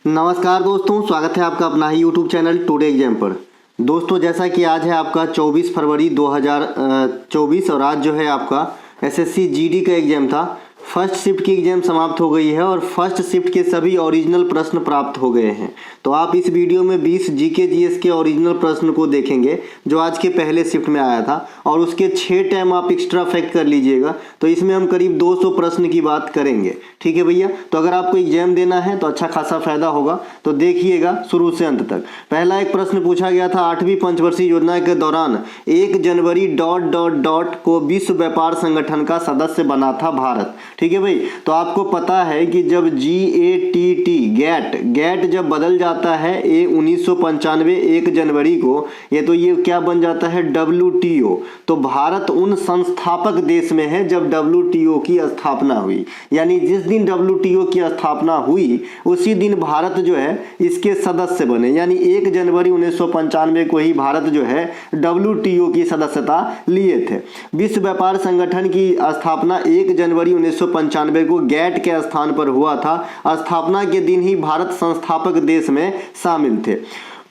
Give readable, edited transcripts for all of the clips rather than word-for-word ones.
नमस्कार दोस्तों, स्वागत है आपका अपना ही यूट्यूब चैनल टुडे एग्जाम पर। दोस्तों, जैसा कि आज है आपका 24 फरवरी 2024 और आज जो है आपका एसएससी जीडी का एग्ज़ाम था। फर्स्ट शिफ्ट की एग्ज़ाम समाप्त हो गई है और फर्स्ट शिफ्ट के सभी ओरिजिनल प्रश्न प्राप्त हो गए हैं। तो आप इस वीडियो में 20 जीके जीएस के ओरिजिनल प्रश्न को देखेंगे जो आज के पहले शिफ्ट में आया था और उसके 6 टाइम आप एक्स्ट्रा फैक्ट कर लीजिएगा। तो इसमें हम करीब 200 प्रश्न की बात करेंगे। ठीक है भैया, तो अगर आपको एग्जाम देना है तो अच्छा खासा फायदा होगा, तो देखिएगा शुरू से अंत तक। पहला एक प्रश्न पूछा गया था, 8वीं पंचवर्षीय योजना के दौरान 1 जनवरी ... को विश्व व्यापार संगठन का सदस्य बना था भारत। ठीक है भाई, तो आपको पता है कि जब गैट जब बदल जाता है 1995 1 जनवरी को, ये क्या बन जाता है WTO। तो भारत उन संस्थापक देश में है जब WTO की स्थापना हुई, यानी जिस दिन WTO की स्थापना हुई उसी दिन भारत जो है इसके सदस्य बने, यानी 1 जनवरी 1995 को ही भारत जो है WTO की सदस्यता लिए थे। विश्व व्यापार संगठन की स्थापना 1 जनवरी 1995 को गैट के स्थान पर हुआ था। स्थापना के दिन ही भारत संस्थापक देश में शामिल थे।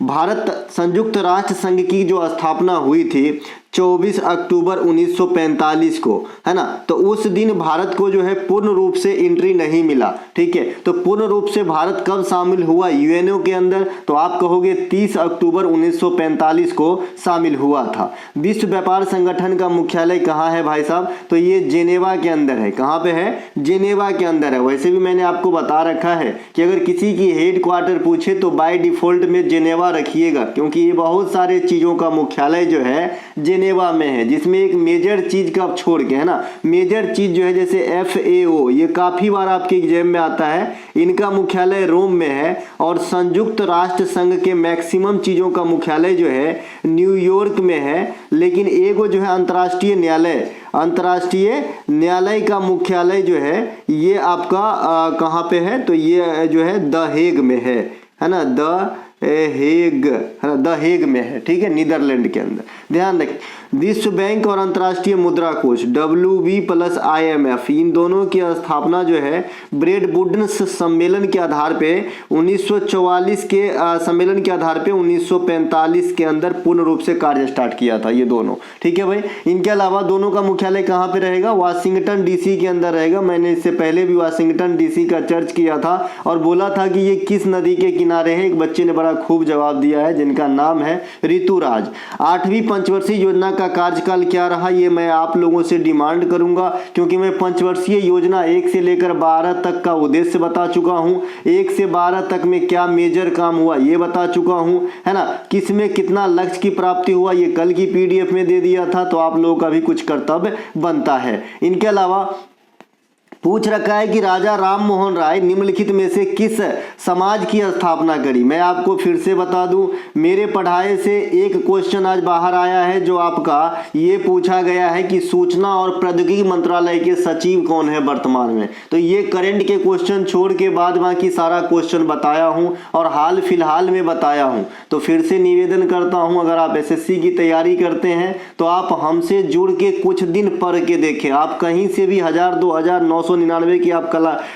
भारत संयुक्त राष्ट्र संघ की जो स्थापना हुई थी 24 अक्टूबर 1945 को, है ना, तो उस दिन भारत को जो है पूर्ण रूप से एंट्री नहीं मिला। ठीक है, तो पूर्ण रूप से भारत कब शामिल हुआ यूएनओ के अंदर, तो आप कहोगे 30 अक्टूबर 1945 को शामिल हुआ था। विश्व व्यापार संगठन का मुख्यालय कहाँ है भाई साहब, तो ये जेनेवा के अंदर है। कहाँ पे है? जेनेवा के अंदर है। वैसे भी मैंने आपको बता रखा है कि अगर किसी की हेड क्वार्टर पूछे तो बाय डिफॉल्ट में जेनेवा रखिएगा, क्योंकि ये बहुत सारे चीज़ों का मुख्यालय जो है जेनेवा में है, जिसमें एक मेजर चीज का छोड़ के, है ना, मेजर चीज जो है जैसे FAO, ये काफी बार आपके एग्जाम में आता है, इनका मुख्यालय रोम में है। और संयुक्त राष्ट्र संघ के मैक्सिमम चीजों का मुख्यालय जो है न्यूयॉर्क में है। लेकिन एगो जो है अंतर्राष्ट्रीय न्यायालय का मुख्यालय जो है ये आपका कहाँ पे है, तो ये जो है द हेग में है ना, द हेग में है। ठीक है, नीदरलैंड के अंदर। ध्यान रखें, विश्व बैंक और अंतर्राष्ट्रीय मुद्रा कोष WB + IMF, इन दोनों की स्थापना जो है ब्रेड वुडन्स सम्मेलन के आधार पे 1944 के सम्मेलन के आधार पे 1945 के अंदर पूर्ण रूप से कार्य स्टार्ट किया था ये दोनों। ठीक है भाई, इनके अलावा दोनों का मुख्यालय कहाँ पे रहेगा? वाशिंगटन DC के अंदर रहेगा। मैंने इससे पहले भी वाशिंगटन DC का चर्च किया था और बोला था कि ये किस नदी के किनारे है। एक बच्चे ने बड़ा खूब जवाब दिया है, जिनका नाम है ऋतुराज। 8वीं पंचवर्षीय योजना का कार्यकाल क्या रहा, ये मैं आप लोगों से डिमांड करूंगा, क्योंकि मैं पंचवर्षीय योजना 1 से लेकर 12 तक का उद्देश्य बता चुका हूं। 1 से 12 तक में क्या मेजर काम हुआ ये बता चुका हूं, है ना, किसमें कितना लक्ष्य की प्राप्ति हुआ ये कल की PDF में दे दिया था। तो आप लोगों का भी कुछ कर्तव्य बनता है। इनके अलावा पूछ रखा है कि राजा राम मोहन राय निम्नलिखित में से किस समाज की स्थापना करी। मैं आपको फिर से बता दूं, मेरे पढ़ाए से एक क्वेश्चन आज बाहर आया है जो आपका ये पूछा गया है कि सूचना और प्रौद्योगिकी मंत्रालय के सचिव कौन है वर्तमान में। तो ये करंट के क्वेश्चन छोड़ के बाद बाकी सारा क्वेश्चन बताया हूं और हाल फिलहाल में बताया हूं। तो फिर से निवेदन करता हूं, अगर आप SSC की तैयारी करते हैं तो आप हमसे जुड़ के कुछ दिन पढ़ के देखें। आप कहीं से भी 1000, 2000, 999 की आप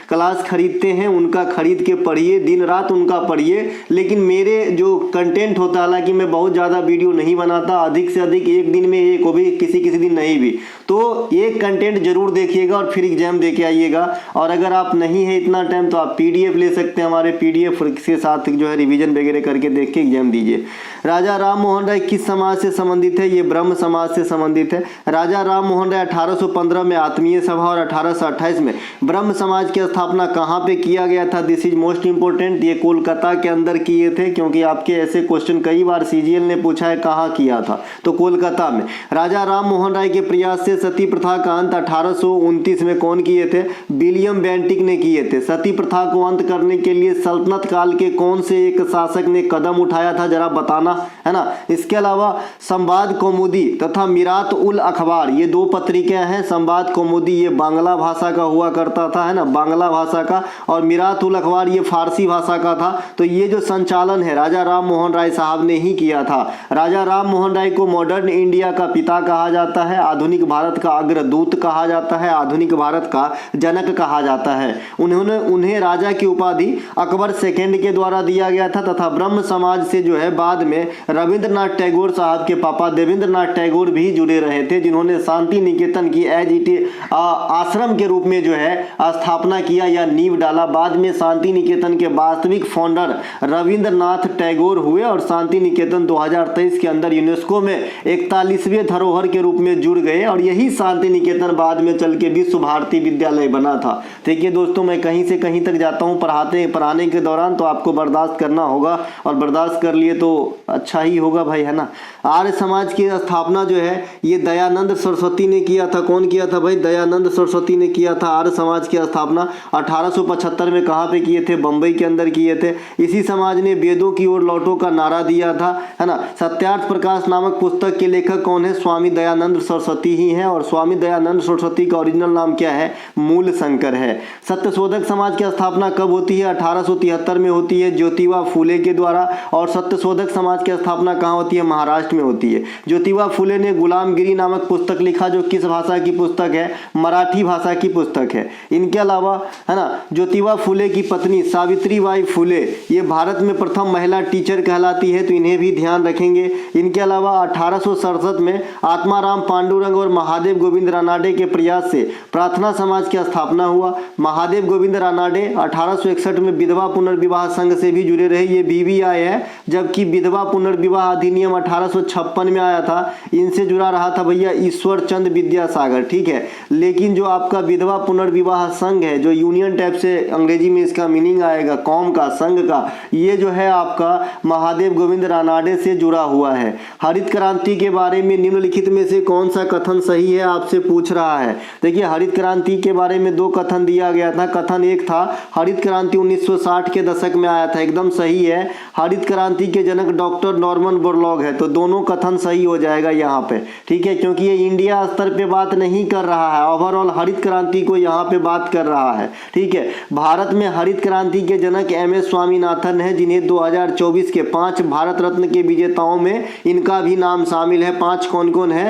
क्लास खरीदते हैं, उनका खरीद के पढ़िए, दिन रात उनका पढ़िए। लेकिन मेरे जो कंटेंट होता है, हालांकि मैं बहुत ज़्यादा वीडियो नहीं बनाता, अधिक से अधिक एक दिन में एक, वो भी किसी दिन नहीं भी, तो एक कंटेंट जरूर देखिएगा और फिर एग्जाम दे के आइएगा। और अगर आप नहीं है इतना टाइम तो आप PDF ले सकते हैं, हमारे PDF के साथ जो है रिवीजन वगैरह करके देख के एग्जाम दीजिए। राजा राम मोहन राय किस समाज से संबंधित है? ये ब्रह्म समाज से संबंधित है। राजा राम मोहन राय 1815 में आत्मीय सभा और 1828 में ब्रह्म समाज की स्थापना कहाँ पे किया गया था? This is most important. ये कोलकाता के अंदर किए थे, क्योंकि आपके ऐसे क्वेश्चन कई बार CGL ने पूछा है कहाँ किया था, तो कोलकाता में। राजा राम मोहन राय के प्रयास से सती प्रथा का अंत 1829 में कौन किए थे? विलियम बेंटिक ने किए थे। सती प्रथा को अंत करने के लिए सल्तनत काल के कौन से एक शासक ने कदम उठाया था, जरा बताना, है ना। इसके अलावा संवाद कौमुदी तथा मिरात उल अखबार, ये 2 पत्रिकाएं हैं। संवाद कौमुदी ये बांग्ला भाषा का हुआ करता था, है ना, बांग्ला भाषा का, और मिरात उल अखबार ये फारसी भाषा का था। तो ये जो संचालन है राजा राम मोहन राय साहब ने ही किया था। राजा राम मोहन राय को मॉडर्न इंडिया का पिता कहा जाता है, आधुनिक भारत का अग्रदूत कहा जाता है, आधुनिक भारत का जनक कहा जाता है। उन्हें राजा की उपाधि अकबर सेकंड के द्वारा दिया गया था तथा ब्रह्म समाज से जो है बाद में रविंद्रनाथ टैगोर साहब के पापा देवेंद्रनाथ टैगोर भी जुड़े रहे थे, जिन्होंने शांति निकेतन की एज इट आश्रम के रूप में जो है स्थापना किया या नींव डाला। बाद में शांति निकेतन के वास्तविक फाउंडर रविंद्रनाथ टैगोर हुए और शांति निकेतन 2023 के अंदर यूनेस्को में 41वें धरोहर के रूप में जुड़ गए और यही शांति निकेतन बाद में चल के विश्व भारती विद्यालय बना था। देखिए दोस्तों, मैं कहीं से कहीं तक जाता हूँ पढ़ाने के दौरान, तो आपको बर्दाश्त करना होगा और बर्दाश्त कर लिए तो अच्छा ही होगा भाई, है ना। आर्य समाज की स्थापना जो है ये दयानंद सरस्वती ने किया था। कौन किया था भाई? दयानंद सरस्वती ने किया था आर्य समाज की स्थापना। 1875 में कहाँ पे किए थे? बंबई के अंदर किए थे। इसी समाज ने वेदों की ओर लौटो का नारा दिया था, है ना। सत्यार्थ प्रकाश नामक पुस्तक के लेखक कौन है? स्वामी दयानंद सरस्वती ही है, और स्वामी दयानंद सरस्वती का ओरिजिनल नाम क्या है? मूल शंकर है। सत्यशोधक समाज की स्थापना कब होती है? 1873 में होती है ज्योतिबा फूले के द्वारा। और सत्यशोधक समाज की स्थापना कहाँ होती है? महाराष्ट्र में होती है। ज्योतिबा फूले ने गुलामगिरी नामक पुस्तक लिखा, जो किस भाषा की पुस्तक है? मराठी भाषा की पुस्तक है। इनके अलावा, है ना, ज्योतिबा फूले की पत्नी सावित्रीबाई फूले ये भारत में प्रथम महिला टीचर कहलाती है, तो इन्हें भी ध्यान रखेंगे। इनके अलावा 1867 में आत्माराम पांडुरंग और महादेव गोविंद रानाडे के प्रयास से प्रार्थना समाज की स्थापना हुआ। महादेव गोविंद रानाडे 1861 में विधवा पुनर्विवाह संघ से भी जुड़े रहे, ये BVI है, जबकि विधवा पुनर्विवाह अधिनियम 1856 में आया था, इनसे जुड़ा रहा था भैया ईश्वर चंद विद्यासागर, ठीक है। लेकिन जो आपका विधवा पुनर्विवाह संघ है, जो यूनियन टाइप से अंग्रेजी में इसका मीनिंग आएगा, कौम का, संघ का, ये जो है आपका महादेव गोविंद रानाडे से जुड़ा हुआ है। हरित क्रांति के बारे में निम्नलिखित में से कौन सा कथन सही है, आपसे पूछ रहा है। देखिए, हरित क्रांति के बारे में 2 कथन दिया गया था। कथन एक था हरित क्रांति 1960 के दशक में आया था, एकदम सही है। हरित क्रांति के जनक डॉक्टर नॉर्मन बोरलॉग है, तो दोनों कथन सही हो जाएगा यहाँ पे, ठीक है, क्योंकि ये इंडिया स्तर पे बात नहीं कर रहा है, ओवरऑल हरित क्रांति को यहाँ पे बात कर रहा है, ठीक है। भारत में हरित क्रांति के जनक MS स्वामीनाथन है, जिन्हें 2024 के 5 भारत रत्न के विजेताओं में इनका भी नाम शामिल है। 5 कौन कौन है?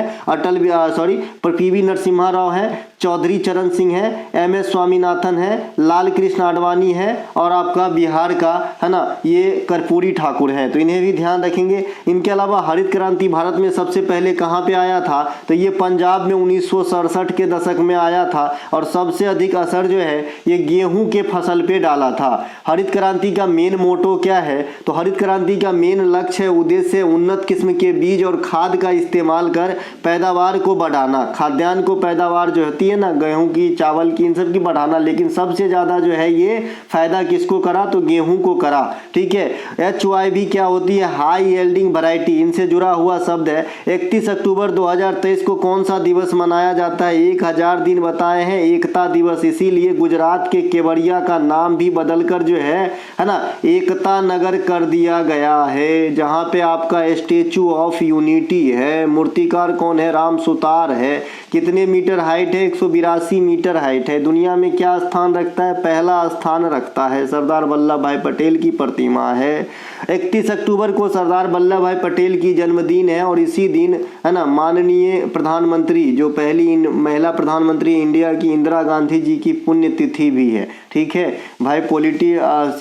PV नरसिम्हा राव है, चौधरी चरण सिंह है, MS स्वामीनाथन है, लाल कृष्ण आडवाणी है, और आपका बिहार का, है ना, ये कर्पूरी ठाकुर है, तो इन्हें भी ध्यान रखेंगे। इनके अलावा हरित क्रांति भारत में सबसे पहले कहाँ पे आया था? तो ये पंजाब में 1967 के दशक में आया था, और सबसे अधिक असर जो है ये गेहूं के फसल पे डाला था। हरित क्रांति का मेन मोटो क्या है? तो हरित क्रांति का मेन लक्ष्य है, उद्देश्य उन्नत किस्म के बीज और खाद का इस्तेमाल कर पैदावार को बढ़ाना, खाद्यान्न को पैदावार जो होती है ना, गेहूं की, चावल की, इन सब की बढ़ाना। लेकिन सबसे ज्यादा जो है ये फायदा किसको करा? तो गेहूं को करा, ठीक है। HYV क्या होती है? हाई यील्डिंग वैरायटी, इनसे जुड़ा हुआ शब्द है। 31 अक्टूबर 2023 को कौन सा दिवस मनाया जाता है? 1000 दिन बताए हैं, एकता दिवस। इसीलिए गुजरात के केवड़िया का नाम भी बदलकर जो है ना, एकता नगर कर दिया गया है, जहां पे आपका स्टेचू ऑफ यूनिटी है। मूर्तिकार कौन है? राम सुतार है। कितने मीटर हाइट है? 182 मीटर हाइट है। दुनिया में क्या स्थान रखता है? पहला स्थान रखता है। सरदार वल्लभ भाई पटेल की प्रतिमा है। 31 अक्टूबर को सरदार वल्लभ भाई पटेल की जन्मदिन है, और इसी दिन, है ना, माननीय प्रधानमंत्री, जो पहली महिला प्रधानमंत्री इंडिया की इंदिरा गांधी जी की पुण्यतिथि भी है, ठीक है भाई।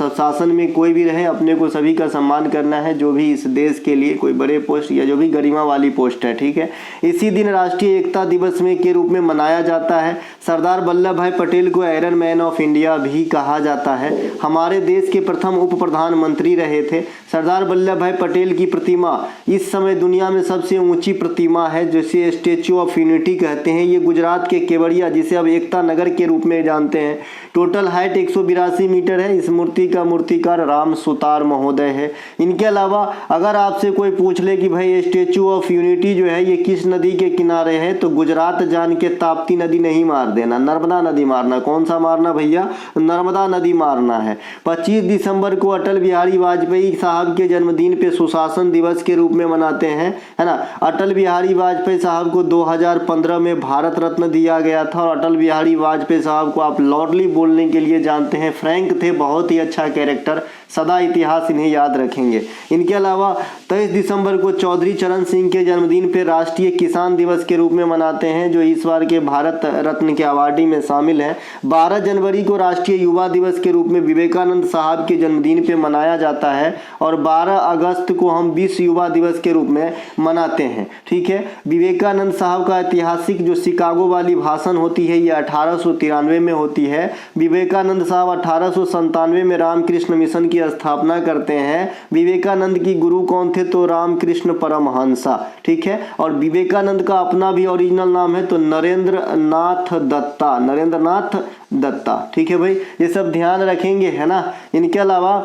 शासन में कोई भी रहे, अपने को सभी का सम्मान करना है, जो भी इस देश के लिए कोई बड़े पोस्ट या जो भी गरिमा वाली पोस्ट है, ठीक है। इसी दिन राष्ट्रीय एकता दिवस में के रूप में मनाया जाता है। सरदार वल्लभ भाई पटेल को आयरन मैन ऑफ इंडिया भी कहा जाता है। हमारे देश के प्रथम उप प्रधानमंत्री रहे थे। सरदार वल्लभ भाई पटेल की प्रतिमा इस समय दुनिया में सबसे ऊंची प्रतिमा है, जिसे स्टेचू ऑफ यूनिटी कहते हैं। ये गुजरात के केवड़िया, जिसे अब एकता नगर के रूप में जानते हैं। टोटल हाइट 182 मीटर है। इस मूर्ति का मूर्तिकार राम सुतार महोदय है। इनके अलावा अगर आपसे कोई पूछ ले कि भाई स्टेचू ऑफ यूनिटी जो है ये किस नदी के किनारे है, तो गुजरात जान के ताप्ती नदी नहीं मार देना, नर्मदा नदी मारना। कौन सा मारना भैया? नर्मदा नदी मारना है। 25 दिसंबर को अटल बिहारी वाजपेयी साहब के जन्मदिन पे सुशासन दिवस के रूप में मनाते हैं, है ना। अटल बिहारी वाजपेयी साहब को 2015 में भारत रत्न दिया गया था और अटल बिहारी वाजपेयी साहब को आप लॉर्डली बोलने के लिए जानते हैं, फ्रैंक थे, बहुत ही अच्छा कैरेक्टर, सदा इतिहास इन्हें याद रखेंगे। इनके अलावा 23 दिसंबर को चौधरी चरण सिंह के जन्मदिन पर राष्ट्रीय किसान दिवस के रूप में मनाते हैं, जो इस बार के भारत रत्न के अवार्डी में शामिल है। 12 जनवरी को राष्ट्रीय युवा दिवस के रूप में विवेकानंद साहब के जन्मदिन पे मनाया जाता है और 12 अगस्त को हम विश्व युवा दिवस के रूप में मनाते हैं, ठीक है। विवेकानंद साहब का ऐतिहासिक जो शिकागो वाली भाषण होती है ये 1893 में होती है। विवेकानंद साहब 1897 में रामकृष्ण मिशन की स्थापना करते हैं। विवेकानंद की गुरु कौन थे? तो रामकृष्ण परमहंसा, ठीक है। और विवेकानंद का अपना भी ओरिजिनल नाम है तो नरेंद्र नाथ दत्ता, नरेंद्र नाथ दत्ता, ठीक है भाई, ये सब ध्यान रखेंगे, है ना। इनके अलावा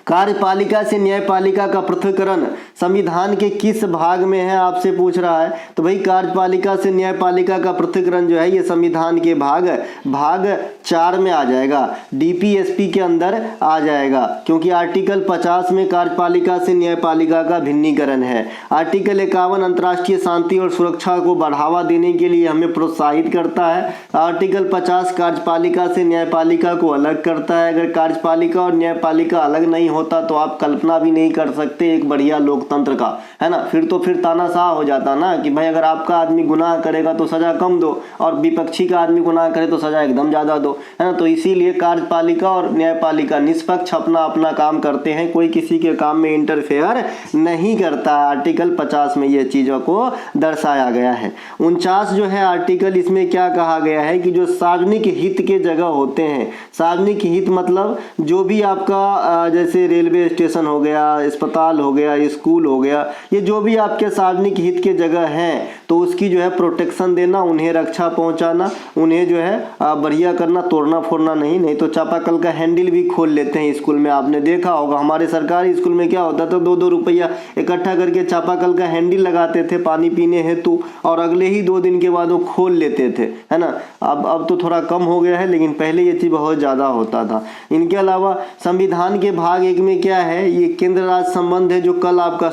कार्यपालिका से न्यायपालिका का पृथक्करण संविधान के किस भाग में है, आपसे पूछ रहा है। तो भाई कार्यपालिका से न्यायपालिका का पृथक्करण जो है ये संविधान के भाग 4 में आ जाएगा, डीपीएसपी के अंदर आ जाएगा, क्योंकि आर्टिकल 50 में कार्यपालिका से न्यायपालिका का भिन्नीकरण है। आर्टिकल 51 अंतर्राष्ट्रीय शांति और सुरक्षा को बढ़ावा देने के लिए हमें प्रोत्साहित करता है। आर्टिकल 50 कार्यपालिका से न्यायपालिका को अलग करता है। अगर कार्यपालिका और न्यायपालिका अलग नहीं होता तो आप कल्पना भी नहीं कर सकते एक बढ़िया लोकतंत्र का, है ना। फिर तानाशाह हो जाता ना कि भाई अगर आपका आदमी गुनाह करेगा तो सजा कम दो और विपक्षी का आदमी गुनाह करे तो सजा एकदम ज्यादा दो, है ना। तो इसीलिए कार्यपालिका और न्यायपालिका निष्पक्ष अपना अपना काम करते हैं, कोई किसी के काम में इंटरफेयर नहीं करता। आर्टिकल 50 में ये चीजों को दर्शाया गया है। 49 जो है आर्टिकल, इसमें क्या कहा गया है कि जो सार्वजनिक हित के जगह होते हैं, सार्वजनिक हित मतलब जो भी आपका जैसे रेलवे स्टेशन हो गया, अस्पताल हो गया, स्कूल हो गया, ये जो भी आपके सार्वजनिक हित के जगह हैं तो उसकी जो है प्रोटेक्शन देना, उन्हें रक्षा पहुंचाना, उन्हें जो है बढ़िया करना, तोड़ना फोड़ना नहीं तो चापाकल का हैंडल भी खोल लेते हैं स्कूल में। आपने देखा होगा हमारे सरकारी स्कूल में क्या होता था, 2-2 रुपया इकट्ठा करके चापाकल का हैंडल लगाते थे पानी पीने हेतु और अगले ही 2 दिन के बाद वो खोल लेते थे, है ना। अब तो थोड़ा कम हो गया है, लेकिन पहले ये चीज बहुत ज्यादा होता था। इनके अलावा संविधान के भाग 1 में क्या है, ये केंद्र राज्य संबंध है, जो कल आपका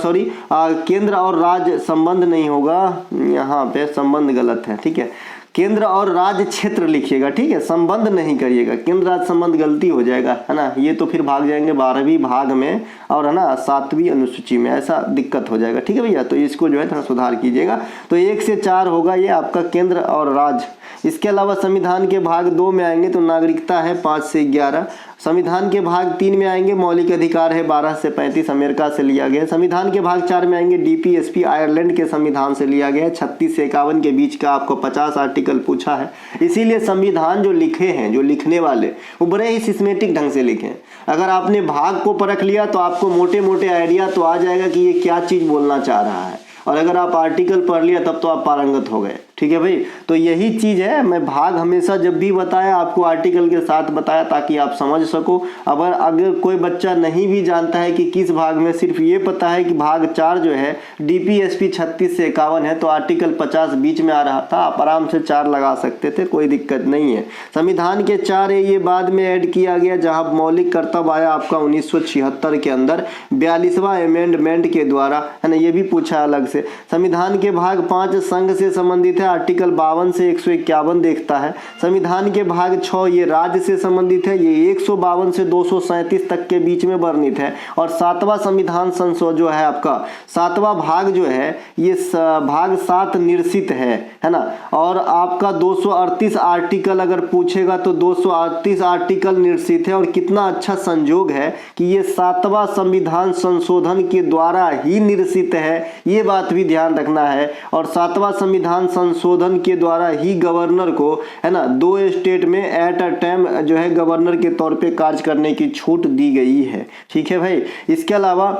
केंद्र और राज्य संबंध नहीं होगा, यहाँ पे संबंध गलत है, ठीक है। केंद्र और राज्य क्षेत्र लिखिएगा, ठीक है, संबंध नहीं करिएगा, केंद्र राज्य संबंध गलती हो जाएगा, है ना। ये तो फिर भाग जाएंगे 12वीं भाग में और है ना 7वीं अनुसूची में, ऐसा दिक्कत हो जाएगा, ठीक है भैया। तो इसको जो है थोड़ा सुधार कीजिएगा। तो 1 से 4 होगा ये आपका केंद्र और राज्य। इसके अलावा संविधान के भाग 2 में आएंगे तो नागरिकता है 5 से 11। संविधान के भाग 3 में आएंगे मौलिक अधिकार है 12 से 35, अमेरिका से लिया गया। संविधान के भाग 4 में आएंगे डीपीएसपी, आयरलैंड के संविधान से लिया गया है। 36 से 51 के बीच का आपको 50 आर्टिकल पूछा है। इसीलिए संविधान जो लिखे हैं, जो लिखने वाले, वो बड़े ही सिस्टेमेटिक ढंग से लिखे हैं। अगर आपने भाग को परख लिया तो आपको मोटे मोटे आइडिया तो आ जाएगा कि ये क्या चीज बोलना चाह रहा है, और अगर आप आर्टिकल पढ़ लिया तब तो आप पारंगत हो गए, ठीक है भाई। तो यही चीज है, मैं भाग हमेशा जब भी बताया आपको आर्टिकल के साथ बताया ताकि आप समझ सको। अगर कोई बच्चा नहीं भी जानता है कि किस भाग में, सिर्फ ये पता है कि भाग 4 जो है डीपीएसपी 36 से 51 है तो आर्टिकल 50 बीच में आ रहा था, आप आराम से 4 लगा सकते थे, कोई दिक्कत नहीं है। संविधान के 4 है, ये बाद में ऐड किया गया जहाँ मौलिक कर्तव्य आया आपका 1976 के अंदर 42वां अमेंडमेंट के द्वारा, है ना, ये भी पूछा अलग से। संविधान के भाग 5 संघ से संबंधित है, आर्टिकल 52 से 151 देखता है। संविधान के भाग 6 ये राज्य से संबंधित है, ये 152 से 237 तक के बीच में वर्णित है। और 7वां संविधान संशोधन जो है आपका 7वां भाग जो है ये भाग 7 निर्सित है ना। और आपका 238 आर्टिकल अगर पूछेगा तो 238 आर्टिकल निर्सित है। और कितना अच्छा संजोग है कि ये 7वां संविधान संशोधन के द्वारा ही निर्सित है, ये बात भी ध्यान रखना है। और 7वां संविधान संशोधन के द्वारा ही गवर्नर को, है ना, 2 स्टेट में एट अ टाइम जो है गवर्नर के तौर पे कार्य करने की छूट दी गई है, ठीक है भाई। इसके अलावा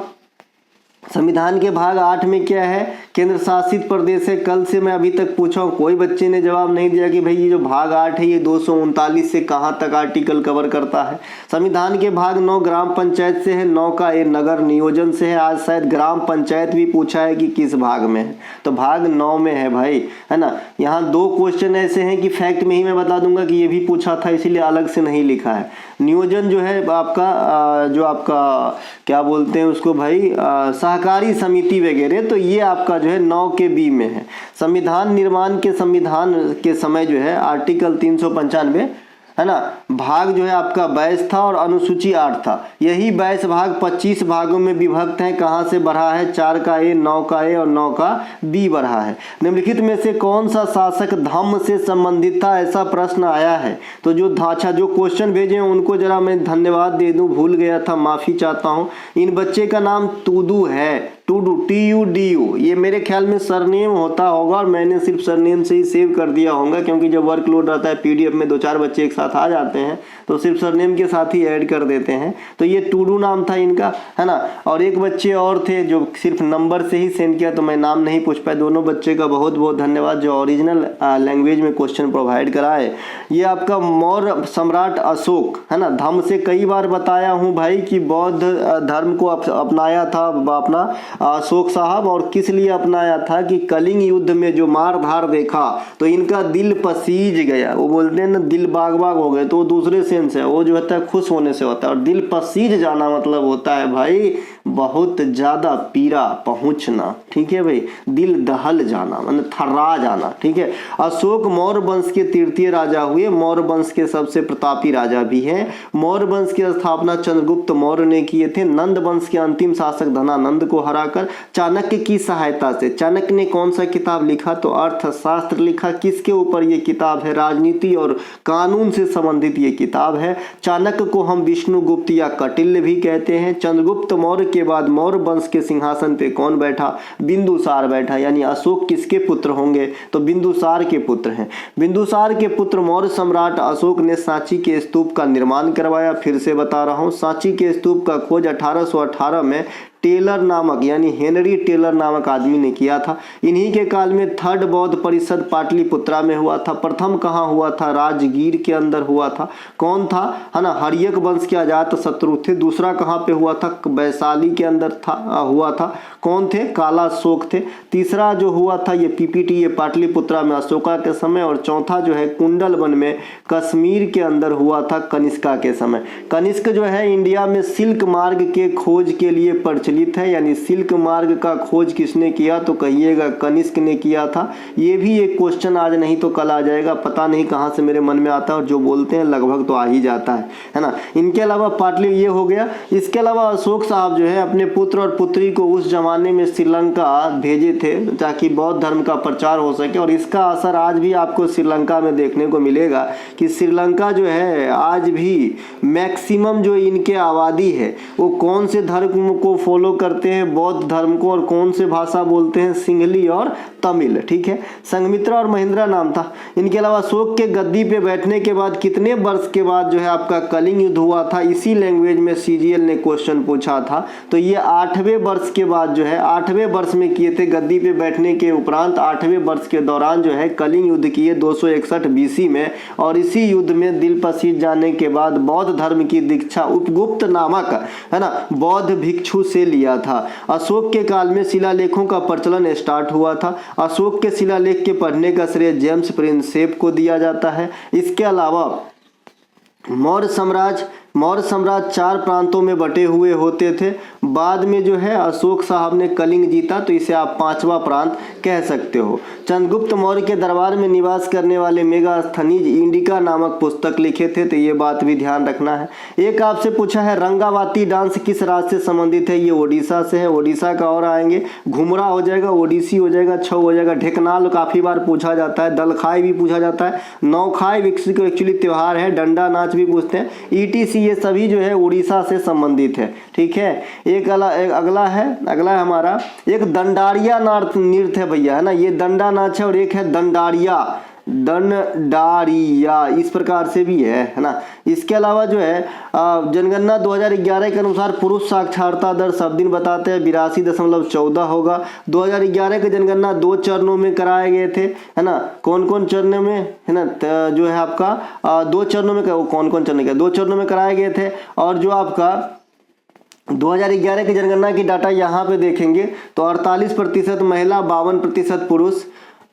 संविधान के भाग 8 में क्या है, केंद्र शासित प्रदेश है। कल से मैं अभी तक पूछा हूँ, कोई बच्चे ने जवाब नहीं दिया कि भाई ये जो भाग 8 है ये 239 से कहाँ तक आर्टिकल कवर करता है। संविधान के भाग 9 ग्राम पंचायत से है, 9 का ए नगर नियोजन से है। आज शायद ग्राम पंचायत भी पूछा है कि किस भाग में है, तो भाग 9 में है भाई, है ना। यहाँ 2 क्वेश्चन ऐसे हैं कि फैक्ट में ही मैं बता दूंगा कि ये भी पूछा था, इसीलिए अलग से नहीं लिखा है। नियोजन जो है आपका जो आपका क्या बोलते हैं उसको भाई, सहकारी समिति वगैरह, तो ये आपका जो है 9 के बी में है। संविधान निर्माण के समय जो है आर्टिकल 395, है ना, भाग जो है आपका 22 था और अनुसूची 8 था। यही 22 भाग 25 भागों में विभक्त है। कहाँ से बढ़ा है, 4 का ए, 9 का ए और 9 का बी बढ़ा है। निम्नलिखित में से कौन सा शासक धम्म से संबंधित था, ऐसा प्रश्न आया है। तो जो जो क्वेश्चन भेजे हैं उनको जरा मैं धन्यवाद दे दूं, भूल गया था, माफी चाहता हूं। इन बच्चे का नाम टूडू है, टूडू, TUDU। ये मेरे ख्याल में सरनेम होता होगा और मैंने सिर्फ सरनेम से ही सेव कर दिया होगा, क्योंकि जब वर्कलोड रहता है PDF में 2-4 बच्चे एक साथ आ जाते हैं तो सिर्फ सरनेम के साथ ही ऐड कर देते हैं। तो ये टूडू नाम था इनका, है ना। और एक बच्चे और थे जो सिर्फ नंबर से ही सेंड किया, तो मैं नाम नहीं पूछ पाया। दोनों बच्चे का बहुत बहुत धन्यवाद जो ओरिजिनल लैंग्वेज में क्वेश्चन प्रोवाइड कराए। ये आपका मौर्य सम्राट अशोक, है ना। धम्म से कई बार बताया हूँ भाई कि बौद्ध धर्म को अपनाया था अपना अशोक साहब, और किस लिए अपनाया था कि कलिंग युद्ध में जो मार धार देखा तो इनका दिल पसीज गया। वो बोलते हैं ना, दिल बाग बाग हो गए, तो वो दूसरे सेंस है, वो जो होता है खुश होने से होता है। और दिल पसीज जाना मतलब होता है भाई बहुत ज्यादा पीड़ा पहुंचना, ठीक है भाई। दिल दहल जाना मतलब थर्रा जाना, ठीक है। अशोक मौर्य वंश के तृतीय राजा हुए, मौर्य वंश के सबसे प्रतापी राजा भी हैं। मौर्य वंश की स्थापना चंद्रगुप्त मौर्य ने किए थे। नंद वंश के अंतिम शासक धनानंद को हराकर चाणक्य की सहायता से। चाणक्य ने कौन सा किताब लिखा, तो अर्थशास्त्र लिखा। किसके ऊपर ये किताब है, राजनीति और कानून से संबंधित ये किताब है। चाणक्य को हम विष्णुगुप्त या कटिल्य भी कहते हैं। चंद्रगुप्त मौर्य के बाद मौर्य वंश के सिंहासन पे कौन बैठा, बिंदुसार बैठा। यानी अशोक किसके पुत्र होंगे, तो बिंदुसार के पुत्र हैं। बिंदुसार के पुत्र मौर्य सम्राट अशोक ने सांची के स्तूप का निर्माण करवाया। फिर से बता रहा हूं, सांची के स्तूप का खोज 1818 में टेलर नामक यानी हेनरी टेलर नामक आदमी ने किया था। इन्हीं के काल में 3rd बौद्ध परिषद पाटलिपुत्रा में हुआ था। प्रथम कहाँ हुआ था, राजगीर के अंदर हुआ था। कौन था, है ना, हर्यक वंश के अजात शत्रु थे। दूसरा कहाँ पे हुआ था, वैशाली के अंदर हुआ था। कौन थे, कालाशोक थे। तीसरा जो हुआ था ये PPT, ये पाटलिपुत्रा में अशोका के समय। और चौथा जो है कुंडलवन में कश्मीर के अंदर हुआ था कनिष्का के समय। कनिष्क जो है इंडिया में सिल्क मार्ग के खोज के लिए प्रचलित है। यानी सिल्क मार्ग का खोज किसने किया, तो कहिएगा कनिष्क ने किया था। ये भी एक क्वेश्चन आज नहीं तो कल आ जाएगा, पता नहीं कहाँ से मेरे मन में आता है, और जो बोलते हैं लगभग तो आ ही जाता है ना। इनके अलावा पाटली ये हो गया। इसके अलावा अशोक साहब जो है अपने पुत्र और पुत्री को उस जमाने में श्रीलंका भेजे थे ताकि बौद्ध धर्म का प्रचार हो सके। और इसका असर आज भी आपको श्रीलंका में देखने को मिलेगा कि श्रीलंका जो है आज भी मैक्सिमम जो इनके आबादी है वो कौन से धर्म को फॉलो करते हैं, बौद्ध धर्म को, और कौन से भाषा बोलते हैं, सिंहली और तमिल, ठीक है। संघमित्रा और महिंद्रा नाम था। इनके अलावा अशोक के गद्दी पे बैठने के बाद कितने वर्ष के बाद जो है आपका कलिंग युद्ध हुआ था, इसी लैंग्वेज में CGL ने क्वेश्चन पूछा था। तो ये 8वें वर्ष के बाद जो है 8वें वर्ष में किए थे। गद्दी पे बैठने के उपरांत 8वें वर्ष के दौरान जो है कलिंग युद्ध किए 261 BC में। और इसी युद्ध में दिल पसीज जाने के बाद बौद्ध धर्म की दीक्षा उपगुप्त नामक, है ना, बौद्ध भिक्षु से लिया था। अशोक के काल में शिलालेखों का प्रचलन स्टार्ट हुआ था। अशोक के शिलालेख के पढ़ने का श्रेय जेम्स प्रिंसेप को दिया जाता है। इसके अलावा मौर्य साम्राज्य 4 प्रांतों में बटे हुए होते थे। बाद में जो है अशोक साहब ने कलिंग जीता, तो इसे आप 5वां प्रांत कह सकते हो। चंद्रगुप्त मौर्य के दरबार में निवास करने वाले मेगास्थनीज इंडिका नामक पुस्तक लिखे थे, तो ये बात भी ध्यान रखना है। एक आपसे पूछा है रंगावाती डांस किस राज्य से संबंधित है, ये ओडिशा से है। ओडिशा का और आएंगे, घुमरा हो जाएगा, ओडिसी हो जाएगा, छऊ हो जाएगा। ढेकनाल काफी बार पूछा जाता है, दलखाई भी पूछा जाता है, नौखाई विकसित एक्चुअली त्योहार है, डंडा नाच भी पूछते हैं, ETC, ये सभी जो है उड़ीसा से संबंधित है, ठीक है। एक अगला है हमारा एक दंडारिया नृत्य है भैया, है ना। ये दंडा नाच है और एक है दंडारिया, दंडारिया, इस प्रकार से भी है ना। इसके अलावा जो है जनगणना 2011 के अनुसार पुरुष साक्षरता दर सब दिन बताते हैं 82.14 होगा। 2011 की जनगणना 2 चरणों में कराए गए थे, है ना। कौन कौन चरणों में, है ना, जो है आपका 2 चरणों में, कौन कौन चरण, 2 चरणों में कराए गए थे। और जो आपका 2011 की जनगणना की डाटा यहाँ पे देखेंगे तो 48% महिला, 52% पुरुष,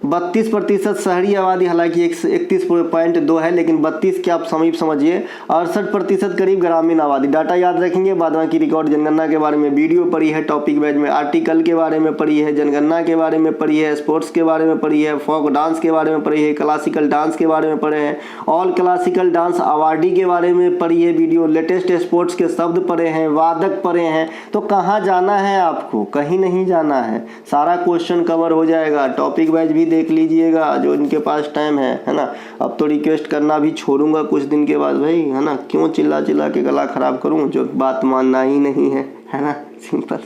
32% शहरी आबादी, हालांकि 31.2 है लेकिन 32 के आप समीप समझिए, 68% करीब ग्रामीण आबादी। डाटा याद रखेंगे, बाद बाकी रिकॉर्ड जनगणना के बारे में वीडियो पढ़ी है, टॉपिक वाइज में आर्टिकल के बारे में पढ़ी है, जनगणना के बारे में पढ़ी है, स्पोर्ट्स के बारे में पढ़ी है, फोक डांस के बारे में पढ़ी है, क्लासिकल डांस के बारे में पढ़े हैं, ऑल क्लासिकल डांस अवार्डी के बारे में पढ़ी है वीडियो, लेटेस्ट स्पोर्ट्स के शब्द पढ़े हैं, वादक पढ़े हैं। तो कहाँ जाना है आपको, कहीं नहीं जाना है, सारा क्वेश्चन कवर हो जाएगा। टॉपिक वाइज भी देख लीजिएगा जो इनके पास टाइम है ना। अब तो रिक्वेस्ट करना भी छोड़ूंगा कुछ दिन के बाद भाई, है ना, क्यों चिल्ला चिल्ला के गला खराब करूं, जो बात मानना ही नहीं है ना, सिंपल।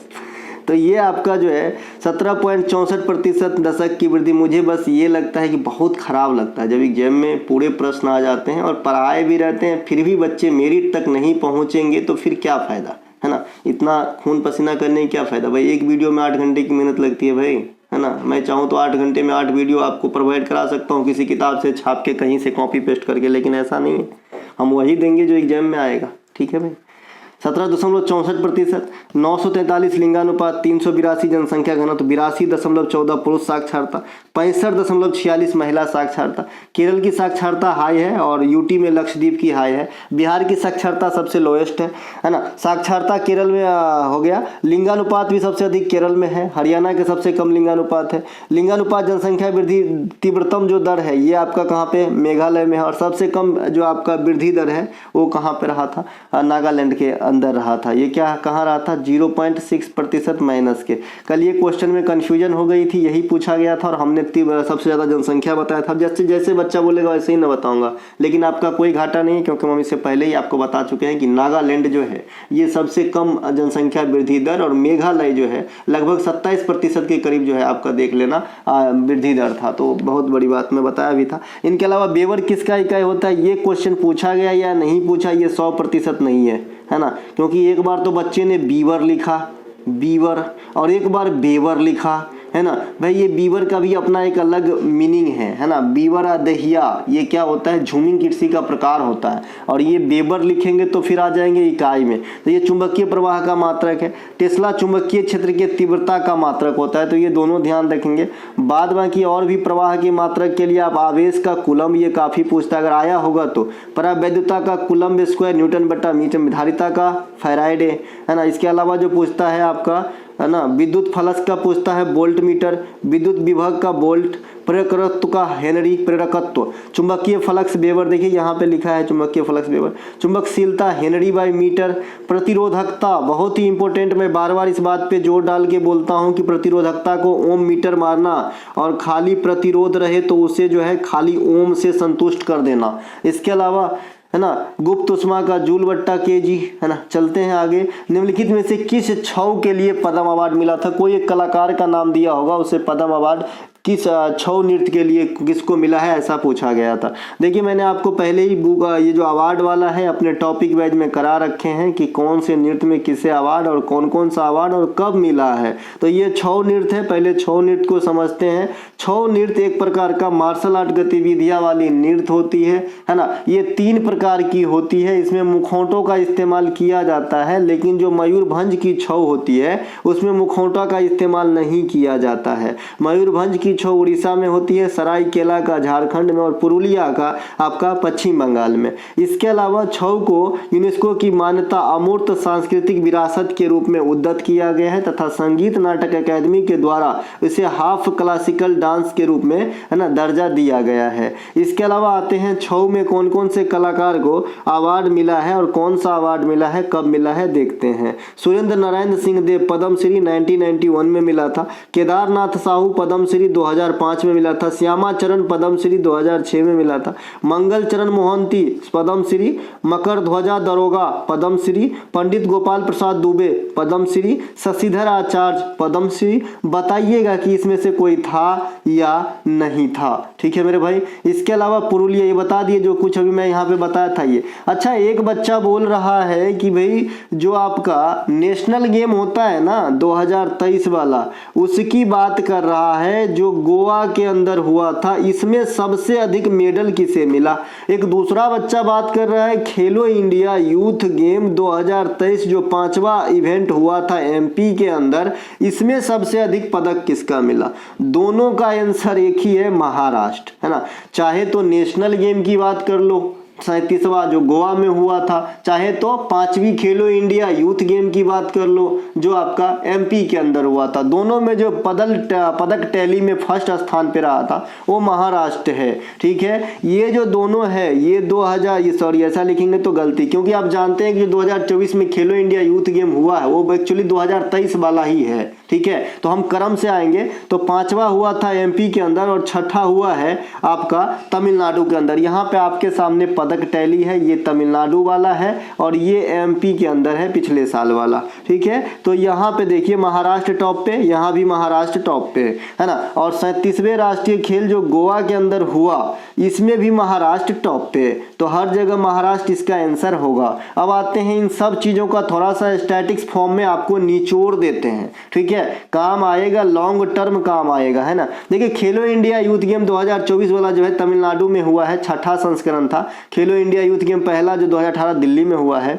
तो ये आपका जो है 17.64% दशक की वृद्धि। मुझे बस ये लगता है कि बहुत ख़राब लगता है जब एग्जाम में पूरे प्रश्न आ जाते हैं और पढ़ाए भी रहते हैं, फिर भी बच्चे मेरिट तक नहीं पहुँचेंगे तो फिर क्या फ़ायदा, है ना। इतना खून पसीना करने की क्या फ़ायदा भाई। एक वीडियो में 8 घंटे की मेहनत लगती है भाई, है ना। मैं चाहूँ तो 8 घंटे में 8 वीडियो आपको प्रोवाइड करा सकता हूँ किसी किताब से छाप के, कहीं से कॉपी पेस्ट करके, लेकिन ऐसा नहीं है। हम वही देंगे जो एग्जाम में आएगा, ठीक है भाई। 17.64%, 943 लिंगानुपात, 382 जनसंख्या घनत्व, 82.14 पुरुष साक्षरता, 65.46 महिला साक्षरता। केरल की साक्षरता हाई है और यूटी में लक्षद्वीप की हाई है। बिहार की साक्षरता सबसे लोएस्ट है ना। साक्षरता केरल में हो गया। लिंगानुपात भी सबसे अधिक केरल में है, हरियाणा के सबसे कम लिंगानुपात है। लिंगानुपात जनसंख्या वृद्धि तीव्रतम जो दर है ये आपका कहाँ पे, मेघालय में है। और सबसे कम जो आपका वृद्धि दर है वो कहाँ पे रहा था, नागालैंड के अंदर रहा था। ये क्या कहाँ रहा था, 0.6% माइनस के। कल ये क्वेश्चन में कंफ्यूजन हो गई थी, यही पूछा गया था और हमने सबसे ज़्यादा जनसंख्या बताया था। जैसे जैसे बच्चा बोलेगा वैसे ही ना बताऊंगा, लेकिन आपका कोई घाटा नहीं, क्योंकि हम इससे पहले ही आपको बता चुके हैं कि नागालैंड जो है ये सबसे कम जनसंख्या वृद्धि दर, और मेघालय जो है लगभग 27% के करीब जो है आपका देख लेना वृद्धि दर था। तो बहुत बड़ी बात मैं बताया भी था। इनके अलावा बेवर किसका इकाई होता है, ये क्वेश्चन पूछा गया या नहीं पूछा, ये 100% नहीं है ना। क्योंकि एक बार तो बच्चे ने बीवर लिखा, बीवर, और एक बार बेवर लिखा, है ना भाई। ये बीवर का भी अपना एक अलग मीनिंग है ना। बीवर दहिया ये क्या होता है, झूमिंग कृषि का प्रकार होता है। और ये बेबर लिखेंगे तो फिर आ जाएंगे इकाई में। तो ये चुंबकीय प्रवाह का मात्रक है। टेस्ला चुंबकीय क्षेत्र की तीव्रता का मात्रक होता है, तो ये दोनों ध्यान रखेंगे। बाद बाकी और भी प्रवाह के मात्रक के लिए आप आवेश का कूलम, ये काफ़ी पूछता है, अगर आया होगा तो। परावैद्युता का कूलम स्क्वायर न्यूटन बटा मीटर, धारिता का फैराडे, है ना। इसके अलावा जो पूछता है आपका, है ना, विद्युत फ्लक्स का पूछता है वोल्ट मीटर, विद्युत विभव का वोल्ट, प्रेरकत्व का हेनरी, प्रेरकत्व, चुंबकीय फ्लक्स वेबर, देखिए यहाँ पे लिखा है चुंबकीय फ्लक्स वेबर, चुंबकशीलता हेनरी बाई मीटर, प्रतिरोधकता बहुत ही इंपॉर्टेंट, मैं बार बार इस बात पे जोर डाल के बोलता हूँ कि प्रतिरोधकता को ओम मीटर मारना, और खाली प्रतिरोध रहे तो उसे जो है खाली ओम से संतुष्ट कर देना। इसके अलावा, है ना, गुप्त उष्मा का जूल बट्टा केजी, है ना। चलते हैं आगे। निम्नलिखित में से किस छौ के लिए पद्म अवार्ड मिला था, कोई एक कलाकार का नाम दिया होगा, उसे पद्म अवार्ड किस छौ नृत्य के लिए किसको मिला है, ऐसा पूछा गया था। देखिए मैंने आपको पहले ही बुक ये जो अवार्ड वाला है अपने टॉपिक वाइज में करा रखे हैं कि कौन से नृत्य में किसे अवार्ड और कौन कौन सा अवार्ड और कब मिला है। तो ये छौ नृत्य है, पहले छौ नृत्य को समझते हैं। छौ नृत्य एक प्रकार का मार्शल आर्ट गतिविधियां वाली नृत्य होती है ना। ये 3 प्रकार की होती है, इसमें मुखौटों का इस्तेमाल किया जाता है, लेकिन जो मयूरभंज की छौ होती है उसमें मुखौटा का इस्तेमाल नहीं किया जाता है। मयूरभंज की छौ उड़ीसा में होती है, सरायकेला का झारखंड में, और पुरुलिया का आपका पश्चिम बंगाल में। इसके अलावा छौ को यूनेस्को की मान्यता अमूर्त सांस्कृतिक विरासत के रूप में उद्धत किया गया है, तथा संगीत नाटक अकादमी के द्वारा इसे हाफ क्लासिकल डांस के रूप में, है ना, दर्जा दिया गया है। इसके अलावा आते हैं छौ में कौन कौन से कलाकार को अवार्ड मिला है और कौन सा अवार्ड मिला है, कब मिला है, देखते हैं। सुरेंद्र नारायण सिंह देव पद्मश्री 1991 में मिला था। केदारनाथ साहू पद्मश्री 2005 में मिला था। श्यामा चरण पद्मश्री 2006 में मिला था। मंगल चरण मोहंती पद्मश्री। मकर ध्वजा दरोगा पद्मश्री। पंडित गोपाल प्रसाद दुबे पद्मश्री। शशिधर आचार्य पद्मश्री। बताइएगा कि इसमें से कोई था या नहीं था। ठीक है मेरे भाई। इसके अलावा पुरुलिया, ये बता दिए जो कुछ अभी मैं यहाँ पे बताया था ये। अच्छा, एक बच्चा बोल रहा है कि भाई जो आपका नेशनल गेम होता है ना 2023 वाला, उसकी बात कर रहा है जो गोवा के अंदर हुआ था, इसमें सबसे अधिक मेडल किसे मिला। एक दूसरा बच्चा बात कर रहा है खेलो इंडिया यूथ गेम 2023 जो 5वां इवेंट हुआ था एमपी के अंदर, इसमें सबसे अधिक पदक किसका मिला। दोनों का आंसर एक ही है, महाराष्ट्र, है ना। चाहे तो नेशनल गेम की बात कर लो 37वां जो गोवा में हुआ था, चाहे तो 5वीं खेलो इंडिया यूथ गेम की बात कर लो जो आपका एमपी के अंदर हुआ था। दोनों में जो पदक टैली में फर्स्ट स्थान पे रहा था वो महाराष्ट्र है। ठीक है, ये जो दोनों है ये 2000 सॉरी ऐसा लिखेंगे तो गलती, क्योंकि आप जानते हैं कि 2024 में खेलो इंडिया यूथ गेम हुआ है वो एक्चुअली 2023 वाला ही है। ठीक है, तो हम क्रम से आएंगे तो 5वां हुआ था एमपी के अंदर और 6ठा हुआ है आपका तमिलनाडु के अंदर। यहाँ पे आपके सामने पदक टैली है, ये तमिलनाडु वाला है और ये एमपी के अंदर है पिछले साल वाला। ठीक है, तो यहाँ पे देखिए महाराष्ट्र टॉप पे, यहाँ भी महाराष्ट्र टॉप पे है ना। और 37वें राष्ट्रीय खेल जो गोवा के अंदर हुआ इसमें भी महाराष्ट्र टॉप पे, तो हर जगह महाराष्ट्र इसका आंसर होगा। अब आते हैं इन सब चीजों का थोड़ा सा स्टैटिक्स फॉर्म में आपको निचोड़ देते हैं। ठीक है, काम आएगा, लॉन्ग टर्म काम आएगा, है ना। देखिए खेलो इंडिया यूथ गेम 2024 वाला जो है तमिलनाडु में हुआ है, 6ठा संस्करण था। खेलो इंडिया यूथ गेम पहला जो 2018 दिल्ली में हुआ है।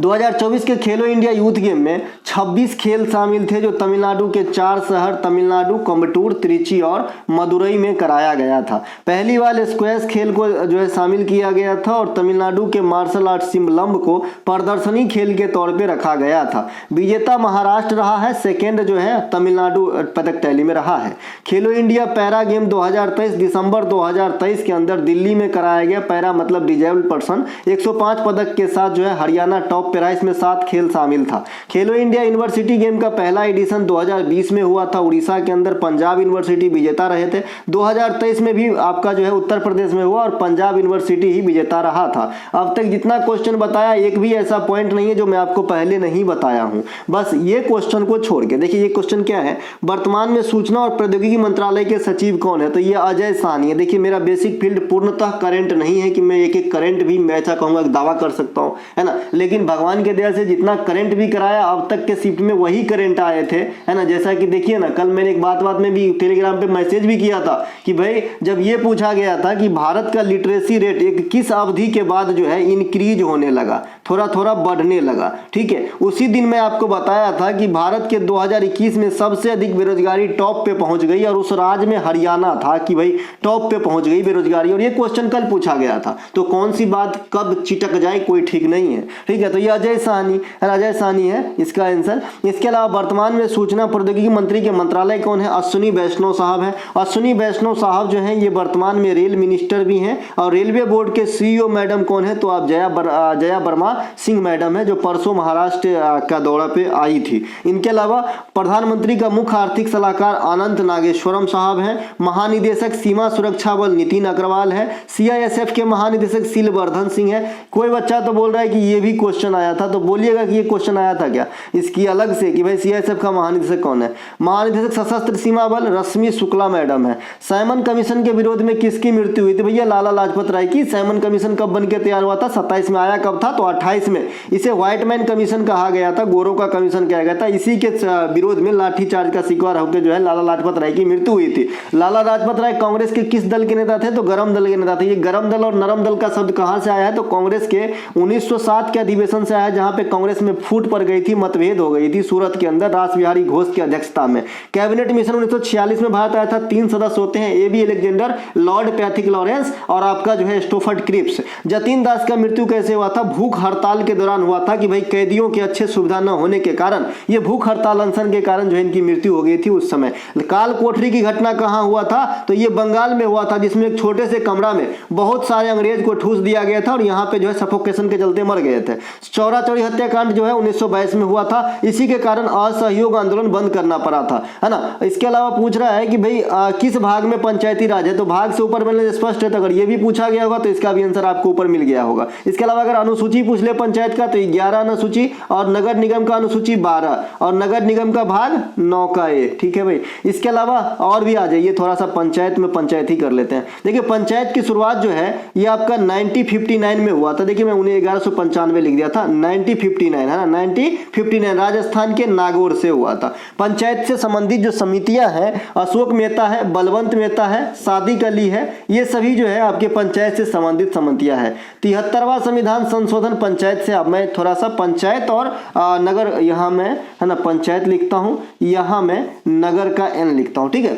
2024 के खेलो इंडिया यूथ गेम में 26 खेल शामिल थे जो तमिलनाडु के 4 शहर तमिलनाडु, कोयम्बटूर, त्रिची और मदुरई में कराया गया था। पहली बार स्क्वैश खेल को जो है शामिल किया गया था और तमिलनाडु के मार्शल आर्ट सिमलम्ब को प्रदर्शनी खेल के तौर पे रखा गया था। विजेता महाराष्ट्र रहा है, सेकेंड जो है तमिलनाडु पदक टैली में रहा है। खेलो इंडिया पैरा गेम 2023 दिसंबर 2023 के अंदर दिल्ली में कराया गया। पैरा मतलब डिजेबल्ड पर्सन। 105 पदक के साथ जो है हरियाणा टॉप पे रहा, इसमें 7 खेल शामिल था। खेलो इंडिया यूनिवर्सिटी गेम का पहला एडिशन 2020 में हुआ था उड़ीसा के अंदर, पंजाब यूनिवर्सिटी विजेता रहे थे। 2023 में भी आपका जो है उत्तर प्रदेश में हुआ और पंजाब यूनिवर्सिटी ही विजेता रहा था। अब तक जितना क्वेश्चन बताया एक भी ऐसा पॉइंट नहीं है जो मैं आपको पहले नहीं बताया हूं। बस ये क्वेश्चन को छोड़ के देखिए, ये क्वेश्चन क्या है, वर्तमान में सूचना और प्रौद्योगिकी मंत्रालय के सचिव कौन है, तो ये अजय साहनी है। देखिए मेरा बेसिक फील्ड पूर्णतः करंट नहीं है कि मैं एक करंट भी मैं ऐसा कहूंगा दावा कर सकता हूं, है ना, लेकिन भगवान के दया से जितना करंट भी कराया अब तक के शिफ्ट में वही करंट आए थे, है ना। जैसा कि देखिए ना, कल मैंने एक बात में भी टेलीग्राम पे मैसेज भी किया था कि भाई जब ये पूछा गया था कि भारत का लिटरेसी रेट एक किस अवधि के बाद जो है इंक्रीज होने लगा, थोड़ा थोड़ा बढ़ने लगा। ठीक है, उसी दिन मैं आपको बताया था कि भारत के 2021 में सबसे अधिक बेरोजगारी टॉप पे पहुंच गई और उस राज्य में हरियाणा था कि भाई टॉप पे पहुंच गई बेरोजगारी, और ये क्वेश्चन कल पूछा गया था। तो कौन सी बात कब चिटक जाए कोई ठीक नहीं है। ठीक है, तो ये अजय साहनी है इसका आंसर। इसके अलावा वर्तमान में सूचना प्रौद्योगिकी मंत्री के मंत्रालय कौन है, अश्विनी वैष्णव साहब हैं। अश्विनी वैष्णव साहब जो हैं ये वर्तमान में रेल मिनिस्टर भी हैं। और रेलवे बोर्ड के सीईओ मैडम कौन है, तो आप जया वर्मा सिंह मैडम है जो परसों महाराष्ट्र का दौरा पे आई थी। इनके अलावा प्रधानमंत्री का मुख्य आर्थिक सलाहकार अनंत नागेश्वरम साहब हैं। महानिदेशक सीमा सुरक्षा बल नितिन अग्रवाल है। सीआईएसएफ के महानिदेशक शिलवर्धन सिंह है। कोई बच्चा तो बोल रहा है कि ये भी क्वेश्चन आया था, तो बोलिएगा कि ये क्वेश्चन आया था क्या इसकी अलग से कि भाई सीआईएसएफ का महानिदेशक कौन है। महानिदेशक सशस्त्र सीमा बल रश्मि शुक्ला मैडम है। साइमन कमीशन के विरोध में किसकी मृत्यु हुई थी, भैया लाला लाजपत राय की। साइमन कमीशन कब बन के तैयार हुआ था, 27 में आया कब था, तो 28 में। इसे व्हाइट मैन कमीशन कहा गया था, गोरों का कमीशन कहा गया था। इसी के विरोध में लाठीचार्ज का शिकार होकर जो है लाला लाजपत राय की मृत्यु हुई थी। लाला लाजपत राय कांग्रेस के किस दल के नेता थे, तो गरम दल के नेता थे। ये गरम दल और नरम दल का शब्द कहां से आया है, तो कांग्रेस के 1907 के अधिवेशन से आया, जहां पे कांग्रेस में फूट पड़ गई थी, मतभेद हो गई थी सूरत के अंदर रास बिहारी घोष की अध्यक्षता में। कैबिनेट मिशन 1946 में भारत आया था। 3 सदस्य होते हैं, A B Alexander, Lord Pethick Lawrence और आपका जो है स्टोफर्ड क्रिप्स। जतीन दास का मृत्यु कैसे हुआ था, भूख हड़ताल के दौरान हुआ था कि भाई कैदियों की अच्छे सुविधा न होने के कारण, ये भूख हड़ताल अनशन के कारण जो है इनकी मृत्यु हो गई थी उस समय। काल कोठरी की घटना कहाँ हुआ था, तो ये बंगाल में हुआ था, जिसमें एक छोटे से कमरा में बहुत सारे अंग्रेज को ठूस दिया गया था और यहाँ पे जो है सफोकेशन के चलते मर गए थे। चौरा चौरी हत्याकांड जो है 1922 में हुआ था, इसी के कारण असहयोग आंदोलन बंद करना पड़ा था, है ना। इसके अलावा पूछ रहा है कि भाई किस भाग में पंचायती राज है, तो भाग से ऊपर मिलने स्पष्ट है, तो अगर ये भी पूछा गया होगा तो इसका भी आंसर आपको ऊपर मिल गया होगा। इसके अलावा अगर अनुसूची पूछ ले पंचायत का, तो 11 अनुसूची और नगर निगम का अनुसूची 12 और नगर निगम का भाग 9 का ए, ठीक है भाई। इसके अलावा और भी आ जाइए, थोड़ा सा पंचायत में पंचायत ही कर लेते हैं। देखिए पंचायत की शुरुआत जो है ये आपका 1959 में हुआ था। देखिए मैं 1195 लिख दिया था, 1959 है ना, 1959 राजस्थान के नागौर से हुआ था। पंचायत से संबंधित जो समितियां हैं, अशोक मेहता है, बलवंत मेहता है, सादिक अली है, ये सभी जो है आपके पंचायत से संबंधित समितियां हैं। 73वां संविधान संशोधन पंचायत से, अब मैं थोड़ा सा पंचायत और नगर, यहाँ मैं है ना पंचायत लिखता हूं, यहाँ मैं नगर का एन लिखता हूं, ठीक है।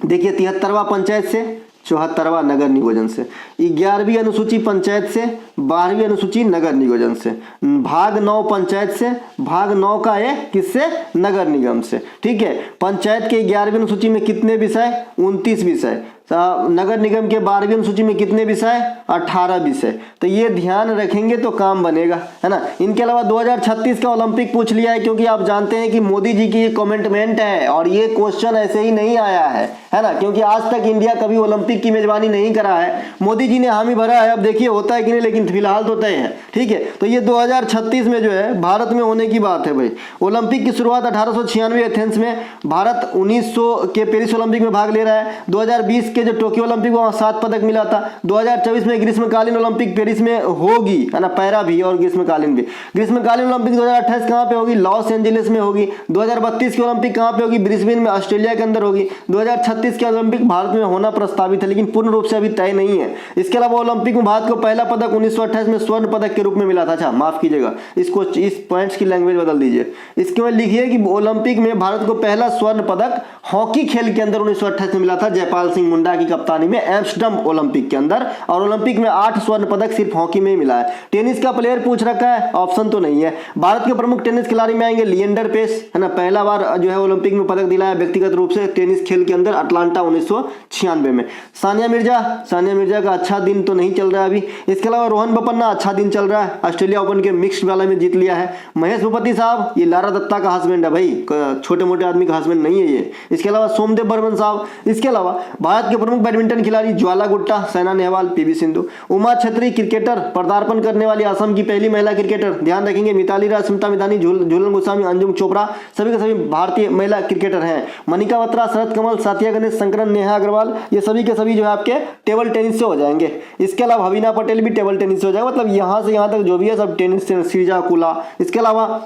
देखिए 73वां पंचायत से, 74वां नगर नियोजन से, 11वीं अनुसूची पंचायत से, 12वीं अनुसूची नगर नियोजन से, भाग 9 पंचायत से, भाग 9 का ए किससे, नगर निगम से, ठीक है। पंचायत के 11वीं अनुसूची में कितने विषय, 29 विषय। नगर निगम के 12वीं अनुसूची में कितने विषय, 18 विषय। तो ये ध्यान रखेंगे तो काम बनेगा, है ना। इनके अलावा 2036 का ओलंपिक पूछ लिया है, क्योंकि आप जानते हैं कि मोदी जी की ये कमिटमेंट है और ये क्वेश्चन ऐसे ही नहीं आया है ना, क्योंकि आज तक इंडिया कभी ओलंपिक की मेजबानी नहीं करा है। मोदी जी ने हामी भरा है, अब देखिए होता है कि नहीं, लेकिन फिलहाल तो तय है, ठीक है। तो ये 2036 में जो है भारत में होने की बात है भाई। ओलंपिक की शुरुआत 1896 एथेंस में, भारत 1900 के पेरिस ओलंपिक में भाग ले रहा है। 2020 जो टोक्यो ओलंपिक में 7 पदक मिला था। 2024 में ग्रीष्मकालीन ओलंपिक पेरिस में होगी, है ना, पैरा भी और ग्रीष्मकालीन भी। ग्रीष्मकालीन ओलंपिक 2028 कहां पे होगी, लॉस एंजलिस में होगी। 2032 की ओलंपिक कहां पे होगी, ब्रिस्बेन में, ऑस्ट्रेलिया के अंदर होगी। 2036 की ओलंपिक भारत में होना प्रस्तावित है, लेकिन पूर्ण रूप से अभी तय नहीं है। इसके अलावा ओलंपिक में भारत को पहला पदक 1928 में स्वर्ण पदक के रूप में मिला था। अच्छा माफ कीजिएगा, इसको इस पॉइंट्स की लैंग्वेज बदल दीजिए। इसके में लिखिए कि ओलंपिक में भारत को पहला स्वर्ण पदक हॉकी खेल के अंदर 1928 में मिला था, जयपाल सिंह मुंडा की कप्तानी में एम्स्टर्डम ओलंपिक के अंदर। और ओलंपिक में 8 स्वर्ण पदक सिर्फ हॉकी में ही मिला है। टेनिस का प्लेयर पूछ रखा है, ऑप्शन तो नहीं है। भारत के प्रमुख टेनिस खिलाड़ी में आएंगे लिएंडर पेस, है ना, पहला बार जो है ओलंपिक में पदक दिलाया व्यक्तिगत रूप से टेनिस खेल के अंदर, अटलांटा 1996 में। सानिया मिर्जा का अच्छा दिन तो नहीं चल रहा है अभी। इसके अलावा रोहन बोपन्ना अच्छा दिन चल रहा है, ऑस्ट्रेलिया ओपन के मिक्स्ड वाला में जीत लिया है। महेश भूपति साहब, ये लारा दत्ता का हस्बैंड है भाई, छोटे मोटे आदमी का हस्बैंड नहीं है ये। इसके अलावा सोमदेव बर्मन साहब। इसके अलावा भारत के प्रमुख बैडमिंटन खिलाड़ी ज्वाला गुट्टा, साइना नेहवाल, पीवी सिंधु। उमा छत्री क्रिकेटर, पदार्पण करने वाली असम की पहली महिला क्रिकेटर, ध्यान रखेंगे, मिताली राज, स्मृता मितानी, झूलन गोस्वामी, अंजुम चोपड़ा, सभी के सभी भारतीय महिला क्रिकेटर हैं। मनिका बत्रा, शरद कमल, साथिया गणेश, शंकरन, नेहा अग्रवाल, ये सभी के सभी जो है आपके टेबल टेनिस से हो जाएंगे। इसके अलावा हवीना पटेल भी टेबल टेनिस से हो जाएगा, मतलब यहाँ से यहाँ तक जो भी है सब टेनिस से, श्रीजा कुला। इसके अलावा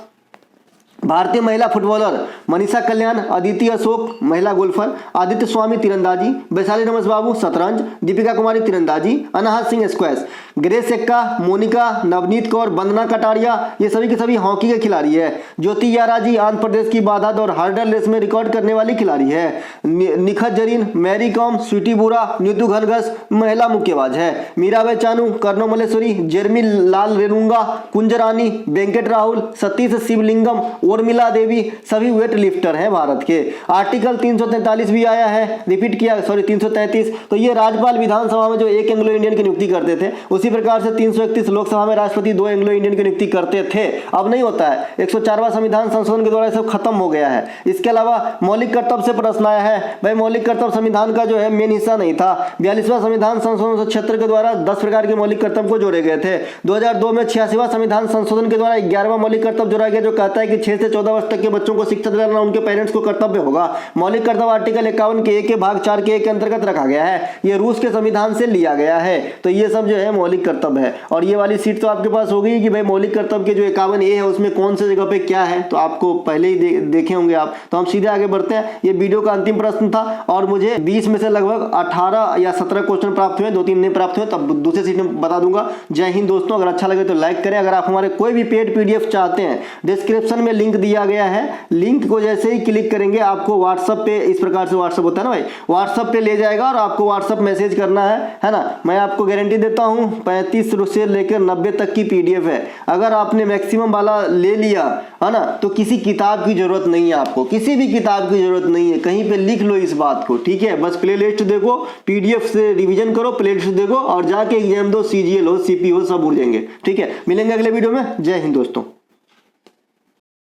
भारतीय महिला फुटबॉलर मनीषा कल्याण, अदिति अशोक महिला गोल्फर, आदित्य स्वामी तीरंदाजी, वैशाली रमेश बाबू शतरंज, दीपिका कुमारी तीरंदाजी, अनाहत सिंह स्क्वैश, ग्रेस एक्का, मोनिका, नवनीत कौर, वंदना कटारिया, ये सभी के सभी हॉकी के खिलाड़ी है। ज्योति याराजी आंध्र प्रदेश की बाधा और हर्डल रेस में रिकॉर्ड करने वाली खिलाड़ी है। निखत जरीन, मैरी कॉम, स्वीटी बुरा, नीतू घनघस महिला मुक्केबाज है। मीराबाई चानू, कर्णो मल्लेश्वरी, जेरमी लाल रेनुंगा, कुंजरानी, वेंकट राहुल, सतीश शिवलिंगम, उर्मिला देवी, सभी वेट लिफ्टर हैं भारत के। आर्टिकल 343 भी आया है, रिपीट किया, सॉरी 333। तो ये राज्यपाल विधानसभा में जो एक एंग्लो इंडियन की नियुक्ति करते थे, उसी प्रकार से 331 लोकसभा में राष्ट्रपति 2 एंग्लो इंडियन की नियुक्ति करते थे। अब नहीं होता है। 104वां संविधान संशोधन के द्वारा सब खत्म हो गया है। इसके अलावा मौलिक कर्तव्य से प्रश्न आया है भाई, मौलिक कर्तव्य संविधान का जो है मेन हिस्सा नहीं था। 42वां संविधान संशोधन क्षेत्र के द्वारा 10 प्रकार के मौलिक कर्तव्य को जोड़े गए थे। 2002 में 86वां संविधान संशोधन के द्वारा 11वां मौलिक कर्तव्य जोड़ा गया, जो कहता है कि 6 से 14 वर्ष तक के बच्चों को शिक्षा दिलाना उनके पेरेंट्स को कर्तव्य होगा। मौलिक कर्तव्य आर्टिकल 51 के 1 के भाग 4 के 1 के अंतर्गत रखा गया है। ये रूस के संविधान से लिया गया है। तो ये सब जो है मौलिक कर्तव्य है। और ये वाली सीट तो आपके पास हो गई कि भाई मौलिक कर्तव्य के जो 51A है उसमें कौन से जगह पे क्या है, तो आपको पहले ही देखे होंगे आप। तो हम सीधे आगे बढ़ते हैं। ये वीडियो का अंतिम प्रश्न था और मुझे 20 में से लगभग 18 या 17 क्वेश्चन प्राप्त हुए, 2-3 नहीं प्राप्त हुए, तब दूसरे सीट में बता दूंगा। जय हिंद दोस्तों। अगर अच्छा लगे तो लाइक करें। अगर आप हमारे कोई भी पेड PDF चाहते हैं, डिस्क्रिप्शन में लिंक दिया गया है। लिंक को जैसे ही क्लिक करेंगे आपको व्हाट्सएप पे, इस प्रकार से व्हाट्सएप होता है ना भाई, व्हाट्सएप पे ले जाएगा और आपको व्हाट्सएप मैसेज करना है ना। मैं आपको गारंटी देता हूं 35 से लेकर 90 तक की पीडीएफ है। अगर आपने मैक्सिमम वाला ले लिया है ना तो किसी किताब की जरूरत नहीं है, आपको किसी भी किताब की जरूरत नहीं है। कहीं पे लिख लो इस बात को, ठीक है। बस प्ले लिस्ट देखो, पीडीएफ से रिवीजन करो, प्ले लिस्ट देखो और जाके एग्जाम दो, सीजीएल हो, सीपी हो, सब उड़ जाएंगे, ठीक है। मिलेंगे अगले वीडियो में। जय हिंद दोस्तों।